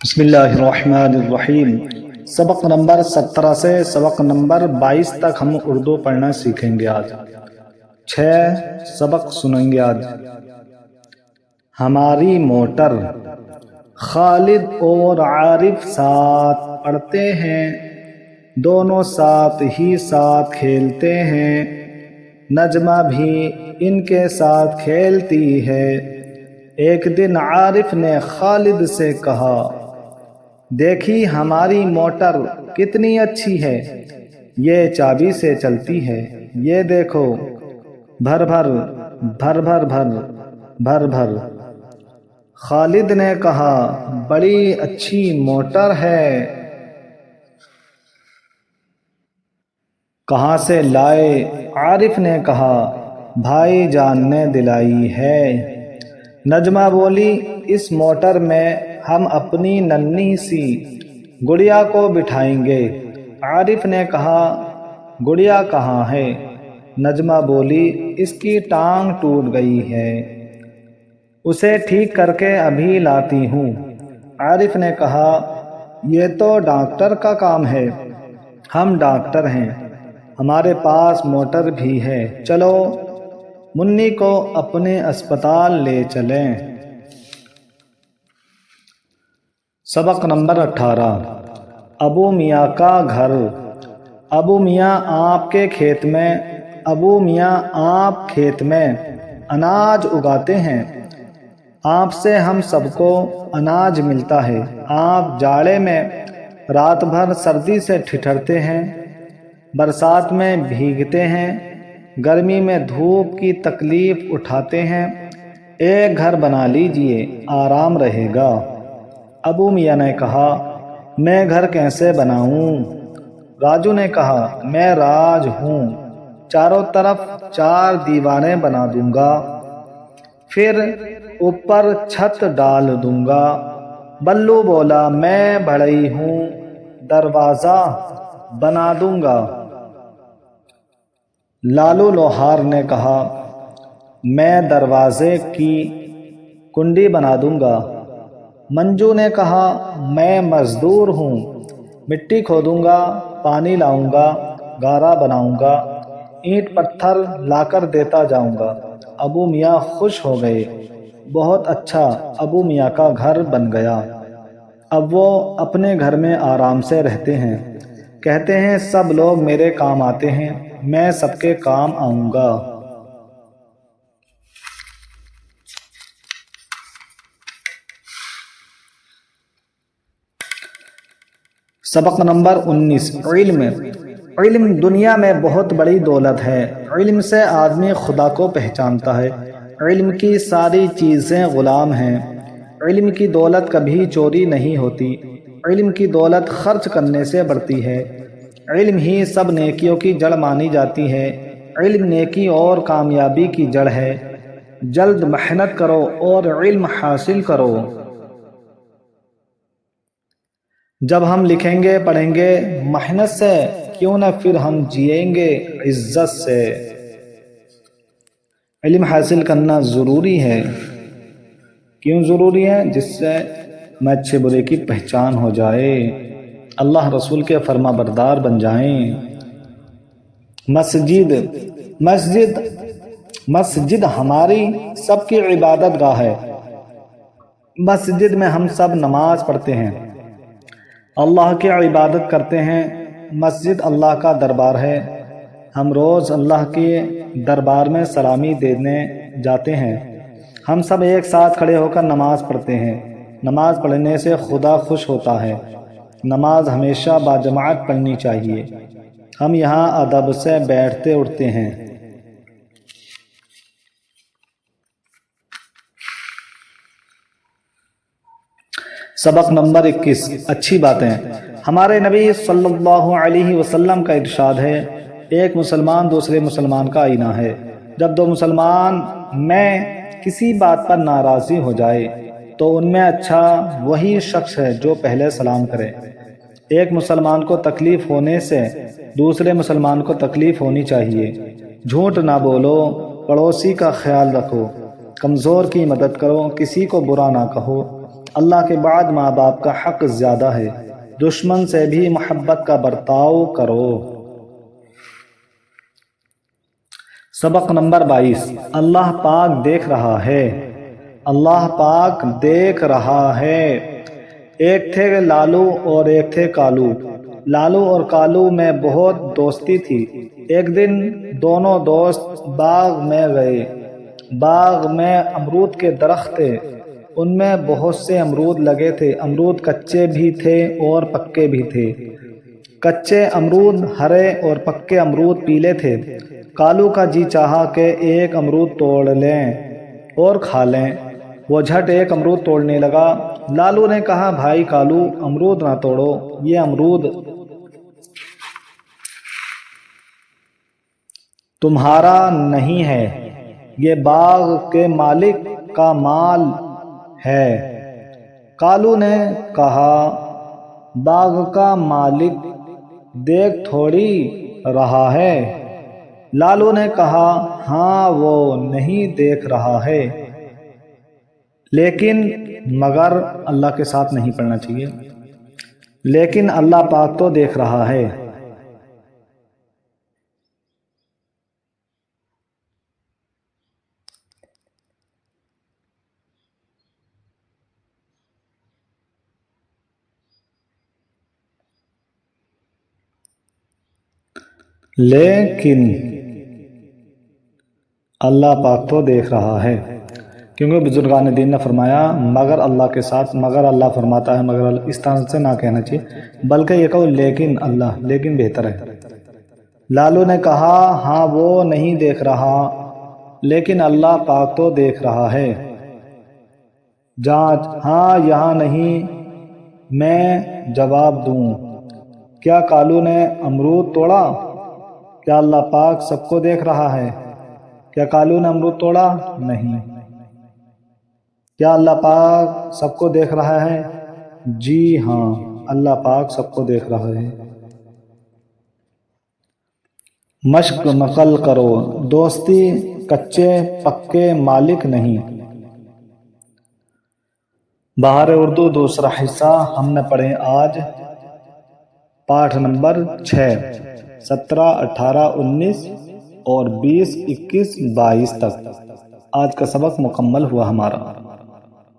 بسم اللہ الرحمن الرحیم۔ سبق نمبر 17 سے سبق نمبر 22 تک ہم اردو پڑھنا سیکھیں گے۔ آج 6 سبق سنیں گے۔ آج ہماری موٹر، خالد اور عارف ساتھ پڑھتے ہیں، دونوں ساتھ ہی ساتھ کھیلتے ہیں، نجمہ بھی ان کے ساتھ کھیلتی ہے۔ ایک دن عارف نے خالد سے کہا، دیکھی ہماری موٹر کتنی اچھی ہے، یہ چابی سے چلتی ہے، یہ دیکھو، بھر بھر بھر بھر بھر بھر بھر۔ خالد نے کہا، بڑی اچھی موٹر ہے، کہاں سے لائے؟ عارف نے کہا، بھائی جان نے دلائی ہے۔ نجمہ بولی، اس موٹر میں ہم اپنی ننھی سی گڑیا کو بٹھائیں گے۔ عارف نے کہا، گڑیا کہاں ہے؟ نجمہ بولی، اس کی ٹانگ ٹوٹ گئی ہے، اسے ٹھیک کر کے ابھی لاتی ہوں۔ عارف نے کہا، یہ تو ڈاکٹر کا کام ہے، ہم ڈاکٹر ہیں، ہمارے پاس موٹر بھی ہے، چلو منی کو اپنے اسپتال لے چلیں۔ سبق نمبر 18۔ ابو میاں کا گھر۔ ابو میاں آپ کے کھیت میں اناج اگاتے ہیں، آپ سے ہم سب کو اناج ملتا ہے۔ آپ جاڑے میں رات بھر سردی سے ٹھٹھرتے ہیں، برسات میں بھیگتے ہیں، گرمی میں دھوپ کی تکلیف اٹھاتے ہیں، ایک گھر بنا لیجئے، آرام رہے گا۔ ابو میاں نے کہا، میں گھر کیسے بناؤں؟ راجو نے کہا، میں راج ہوں، چاروں طرف 4 دیواریں بنا دوں گا، پھر اوپر چھت ڈال دوں گا۔ بلو بولا، میں بڑھئی ہوں، دروازہ بنا دوں گا۔ لالو لوہار نے کہا، میں دروازے کی کنڈی بنا دوں گا۔ منجو نے کہا، میں مزدور ہوں، مٹی کھودوں گا، پانی لاؤں گا، گارا بناؤں گا، اینٹ پتھر لا کر دیتا جاؤں گا۔ ابو میاں خوش ہو گئے، بہت اچھا، ابو میاں کا گھر بن گیا۔ اب وہ اپنے گھر میں آرام سے رہتے ہیں، کہتے ہیں سب لوگ میرے کام آتے ہیں، میں سب کے کام آؤں گا۔ سبق نمبر 19۔ علم دنیا میں بہت بڑی دولت ہے، علم سے آدمی خدا کو پہچانتا ہے، علم کی ساری چیزیں غلام ہیں، علم کی دولت کبھی چوری نہیں ہوتی، علم کی دولت خرچ کرنے سے بڑھتی ہے، علم ہی سب نیکیوں کی جڑ مانی جاتی ہے، علم نیکی اور کامیابی کی جڑ ہے، جلد محنت کرو اور علم حاصل کرو۔ جب ہم لکھیں گے پڑھیں گے محنت سے، کیوں نہ پھر ہم جئیں گے عزت سے۔ علم حاصل کرنا ضروری ہے، کیوں ضروری ہے؟ جس سے ہمیں اچھے برے کی پہچان ہو جائے، اللہ رسول کے فرما بردار بن جائیں۔ مسجد ہماری سب کی عبادت گاہ ہے، مسجد میں ہم سب نماز پڑھتے ہیں، اللہ کی عبادت کرتے ہیں، مسجد اللہ کا دربار ہے، ہم روز اللہ کے دربار میں سلامی دینے جاتے ہیں، ہم سب ایک ساتھ کھڑے ہو کر نماز پڑھتے ہیں، نماز پڑھنے سے خدا خوش ہوتا ہے، نماز ہمیشہ باجماعت پڑھنی چاہیے، ہم یہاں ادب سے بیٹھتے اٹھتے ہیں۔ سبق نمبر 21۔ اچھی باتیں۔ ہمارے نبی صلی اللہ علیہ وسلم کا ارشاد ہے، ایک مسلمان دوسرے مسلمان کا آئینہ ہے، جب 2 مسلمان میں کسی بات پر ناراضی ہو جائے تو ان میں اچھا وہی شخص ہے جو پہلے سلام کرے۔ ایک مسلمان کو تکلیف ہونے سے دوسرے مسلمان کو تکلیف ہونی چاہیے، جھوٹ نہ بولو، پڑوسی کا خیال رکھو، کمزور کی مدد کرو، کسی کو برا نہ کہو، اللہ کے بعد ماں باپ کا حق زیادہ ہے، دشمن سے بھی محبت کا برتاؤ کرو۔ سبق نمبر 22۔ اللہ پاک دیکھ رہا ہے، اللہ پاک دیکھ رہا ہے۔ ایک تھے لالو اور ایک تھے کالو۔ لالو اور کالو میں بہت دوستی تھی۔ ایک دن دونوں دوست باغ میں گئے۔ باغ میں امرود کے درخت تھے، ان میں بہت سے امرود لگے تھے۔ امرود کچے بھی تھے اور پکے بھی تھے۔ کچے امرود ہرے اور پکے امرود پیلے تھے۔ کالو کا جی چاہا کہ ایک امرود توڑ لیں اور کھا لیں۔ وہ جھٹ ایک امرود توڑنے لگا۔ لالو نے کہا، بھائی کالو، امرود نہ توڑو، یہ امرود تمہارا نہیں ہے، یہ باغ کے مالک کا مال ہے۔ کالو نے کہا، باغ کا مالک دیکھ تھوڑی رہا ہے۔ لالو نے کہا، ہاں وہ نہیں دیکھ رہا ہے، لیکن مگر اللہ کے ساتھ نہیں پڑھنا چاہیے، لیکن اللہ پاک تو دیکھ رہا ہے۔ لیکن اللہ پاک تو دیکھ رہا ہے، کیونکہ بزرگان دین نے فرمایا مگر اللہ کے ساتھ، مگر اللہ فرماتا ہے، مگر اللہ، اس طرح سے نہ کہنا چاہیے، بلکہ یہ کہو لیکن اللہ، لیکن بہتر ہے۔ لالو نے کہا، ہاں وہ نہیں دیکھ رہا، لیکن اللہ پاک تو دیکھ رہا ہے۔ جانچ، ہاں یہاں نہیں، میں جواب دوں، کیا کالو نے امرود توڑا؟ کیا اللہ پاک سب کو دیکھ رہا ہے؟ کیا کالو نے امرود توڑا؟ نہیں۔ کیا اللہ پاک سب کو دیکھ رہا ہے؟ جی ہاں، اللہ پاک سب کو دیکھ رہا ہے۔ مشق نقل کرو، دوستی کچے پکے مالک نہیں۔ بہار اردو دوسرا حصہ ہم نے پڑھے آج پاٹھ نمبر 6، 17، 18، 19 اور 20، 21، 22 تک۔ آج کا سبق مکمل ہوا ہمارا۔